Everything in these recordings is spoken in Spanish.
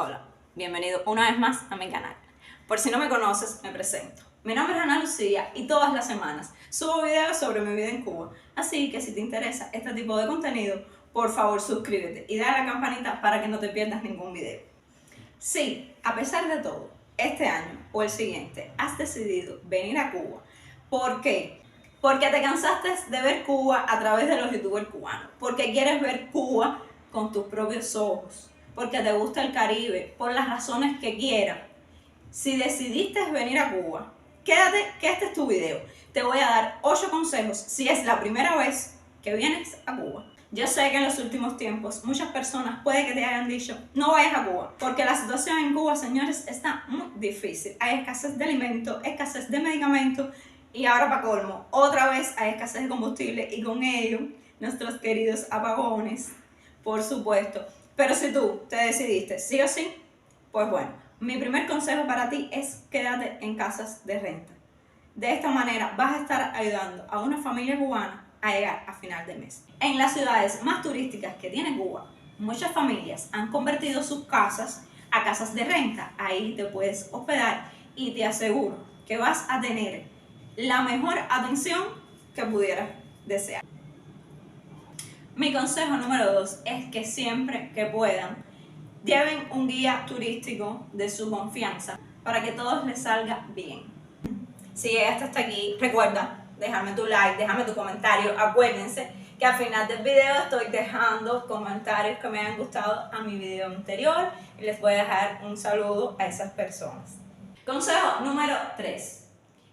Hola, bienvenido una vez más a mi canal. Por si no me conoces, me presento. Mi nombre es Ana Lucía y todas las semanas subo videos sobre mi vida en Cuba. Así que si te interesa este tipo de contenido, por favor suscríbete y dale a la campanita para que no te pierdas ningún video. Si, a pesar de todo, este año o el siguiente has decidido venir a Cuba, ¿por qué? Porque te cansaste de ver Cuba a través de los youtubers cubanos, porque quieres ver Cuba con tus propios ojos, porque te gusta el Caribe, por las razones que quieras. Si decidiste venir a Cuba, quédate que este es tu video. Te voy a dar 8 consejos si es la primera vez que vienes a Cuba. Yo sé que en los últimos tiempos muchas personas puede que te hayan dicho no vayas a Cuba, porque la situación en Cuba, señores, está muy difícil. Hay escasez de alimentos, escasez de medicamentos y ahora para colmo, otra vez hay escasez de combustible y con ello nuestros queridos apagones, por supuesto. Pero si tú te decidiste sí o sí, pues bueno, mi primer consejo para ti es quédate en casas de renta. De esta manera vas a estar ayudando a una familia cubana a llegar a final de mes. En las ciudades más turísticas que tiene Cuba, muchas familias han convertido sus casas a casas de renta. Ahí te puedes hospedar y te aseguro que vas a tener la mejor atención que pudieras desear. Mi consejo número 2 es que siempre que puedan lleven un guía turístico de su confianza para que todo les salga bien. Si llegaste hasta aquí, recuerda dejarme tu like, déjame tu comentario. Acuérdense que al final del video estoy dejando comentarios que me hayan gustado a mi video anterior y les voy a dejar un saludo a esas personas. Consejo número 3.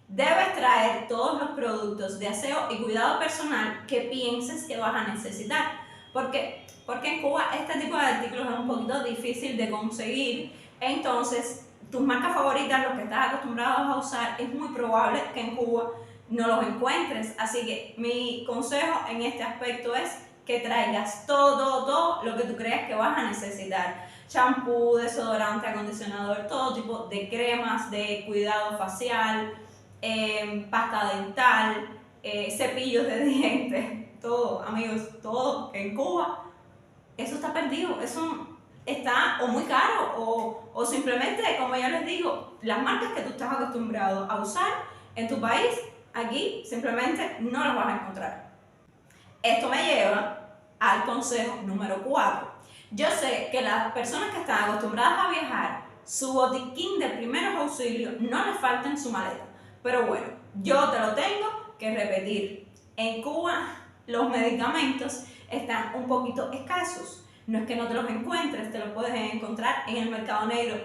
Debes traer todos los productos de aseo y cuidado personal que pienses que vas a necesitar. Porque en Cuba este tipo de artículos es un poquito difícil de conseguir, entonces tus marcas favoritas, los que estás acostumbrado a usar, es muy probable que en Cuba no los encuentres. Así que mi consejo en este aspecto es que traigas todo lo que tú creas que vas a necesitar. Champú, desodorante, acondicionador, todo tipo de cremas de cuidado facial, pasta dental, cepillos de dientes, todo, amigos, todo en Cuba. Eso está perdido, eso está o muy caro o simplemente, como ya les digo, las marcas que tú estás acostumbrado a usar en tu país, aquí simplemente no las vas a encontrar. Esto me lleva al consejo número 4. Yo sé que las personas que están acostumbradas a viajar, su botiquín de primeros auxilios no les falta en su maleta. Pero bueno, yo te lo tengo que repetir. En Cuba los medicamentos están un poquito escasos. No es que no te los encuentres, te los puedes encontrar en el mercado negro,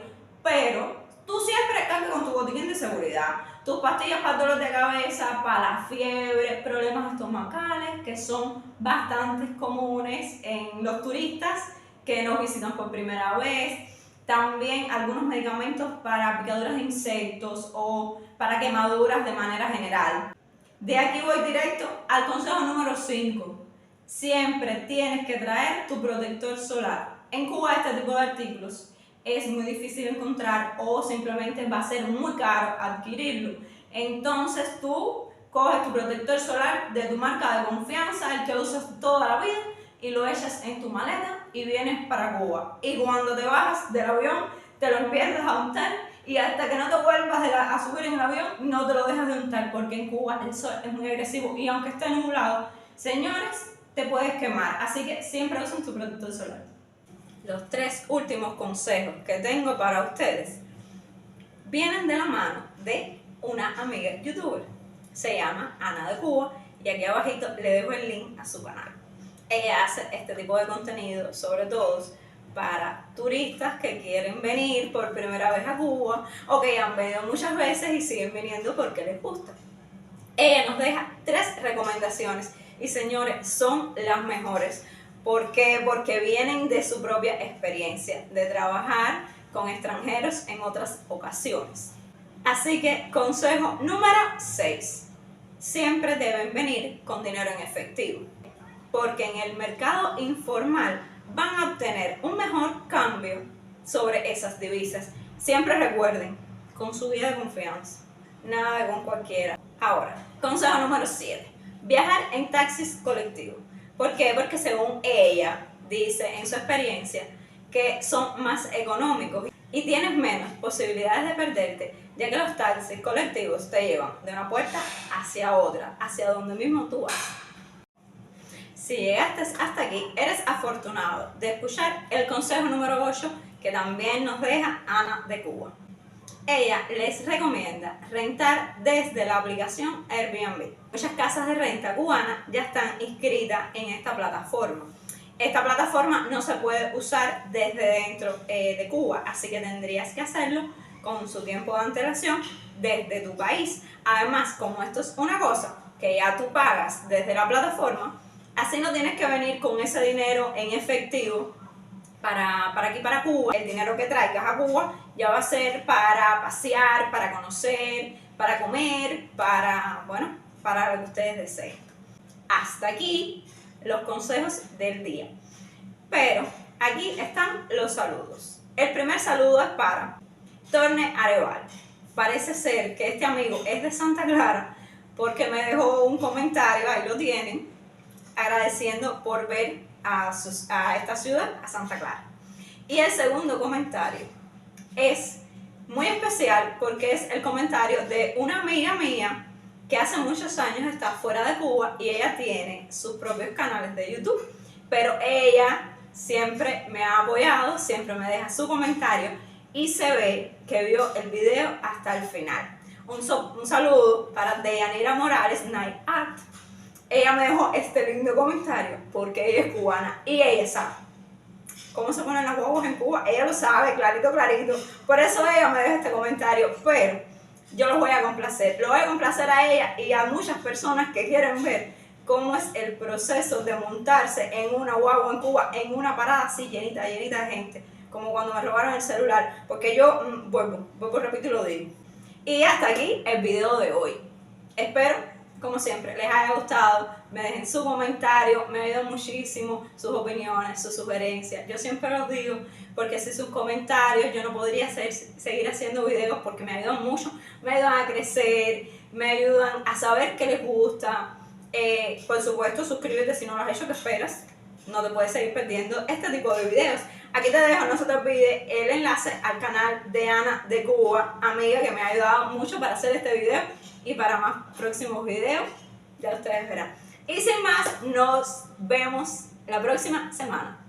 pero tú siempre cargas con tu botiquín de seguridad. Tus pastillas para dolor de cabeza, para la fiebre, problemas estomacales, que son bastante comunes en los turistas que nos visitan por primera vez. También algunos medicamentos para picaduras de insectos o para quemaduras de manera general. De aquí voy directo al consejo número 5. Siempre tienes que traer tu protector solar. En Cuba este tipo de artículos es muy difícil encontrar o simplemente va a ser muy caro adquirirlo. Entonces tú coges tu protector solar de tu marca de confianza, el que usas toda la vida, y lo echas en tu maleta y vienes para Cuba. Y cuando te bajas del avión, te lo empiezas a untar y hasta que no te vuelvas a subir en el avión, no te lo dejas de untar porque en Cuba el sol es muy agresivo y aunque esté nublado, señores, te puedes quemar. Así que siempre usen tu protector solar. Los 3 últimos consejos que tengo para ustedes vienen de la mano de una amiga youtuber. Se llama Ana de Cuba y aquí abajito le dejo el link a su canal. Ella hace este tipo de contenido, sobre todo para turistas que quieren venir por primera vez a Cuba o que ya han venido muchas veces y siguen viniendo porque les gusta. Ella nos deja 3 recomendaciones y señores, son las mejores. ¿Por qué? Porque vienen de su propia experiencia de trabajar con extranjeros en otras ocasiones. Así que consejo número 6. Siempre deben venir con dinero en efectivo, porque en el mercado informal van a obtener un mejor cambio sobre esas divisas. Siempre recuerden, con su guía de confianza, nada de con cualquiera. Ahora, consejo número 7. Viajar en taxis colectivos. ¿Por qué? Porque según ella dice en su experiencia que son más económicos y tienes menos posibilidades de perderte, ya que los taxis colectivos te llevan de una puerta hacia otra, hacia donde mismo tú vas. Si llegaste hasta aquí, eres afortunado de escuchar el consejo número 8 que también nos deja Ana de Cuba. Ella les recomienda rentar desde la aplicación Airbnb. Muchas casas de renta cubanas ya están inscritas en esta plataforma. Esta plataforma no se puede usar desde dentro de Cuba, así que tendrías que hacerlo con su tiempo de antelación desde tu país. Además, como esto es una cosa que ya tú pagas desde la plataforma, así no tienes que venir con ese dinero en efectivo para aquí, para Cuba. El dinero que traigas a Cuba ya va a ser para pasear, para conocer, para comer, para lo que ustedes deseen. Hasta aquí los consejos del día. Pero aquí están los saludos. El primer saludo es para Torne Areval. Parece ser que este amigo es de Santa Clara porque me dejó un comentario, ahí lo tienen, agradeciendo por ver a esta ciudad, a Santa Clara. Y el segundo comentario es muy especial porque es el comentario de una amiga mía que hace muchos años está fuera de Cuba y ella tiene sus propios canales de YouTube, pero ella siempre me ha apoyado, siempre me deja su comentario y se ve que vio el video hasta el final. Un saludo para Deyanira Morales, Night Art. Ella me dejó este lindo comentario porque ella es cubana y ella sabe cómo se ponen las guaguas en Cuba. Ella lo sabe, clarito, clarito. Por eso ella me deja este comentario, pero yo los voy a complacer. Lo voy a complacer a ella y a muchas personas que quieren ver cómo es el proceso de montarse en una guagua en Cuba, en una parada así llenita de gente, como cuando me robaron el celular, porque yo vuelvo, repito y lo digo. Y hasta aquí el video de hoy. Espero, como siempre, les haya gustado, me dejen su comentario, me ayudan muchísimo sus opiniones, sus sugerencias. Yo siempre los digo porque sin sus comentarios yo no podría seguir haciendo videos porque me ayudan mucho, me ayudan a crecer, me ayudan a saber qué les gusta. Por supuesto, suscríbete si no lo has hecho, ¿qué esperas? No te puedes seguir perdiendo este tipo de videos. Aquí te dejo, no se te olvide, el enlace al canal de Ana de Cuba, amiga que me ha ayudado mucho para hacer este video y para más próximos videos, ya ustedes verán. Y sin más, nos vemos la próxima semana.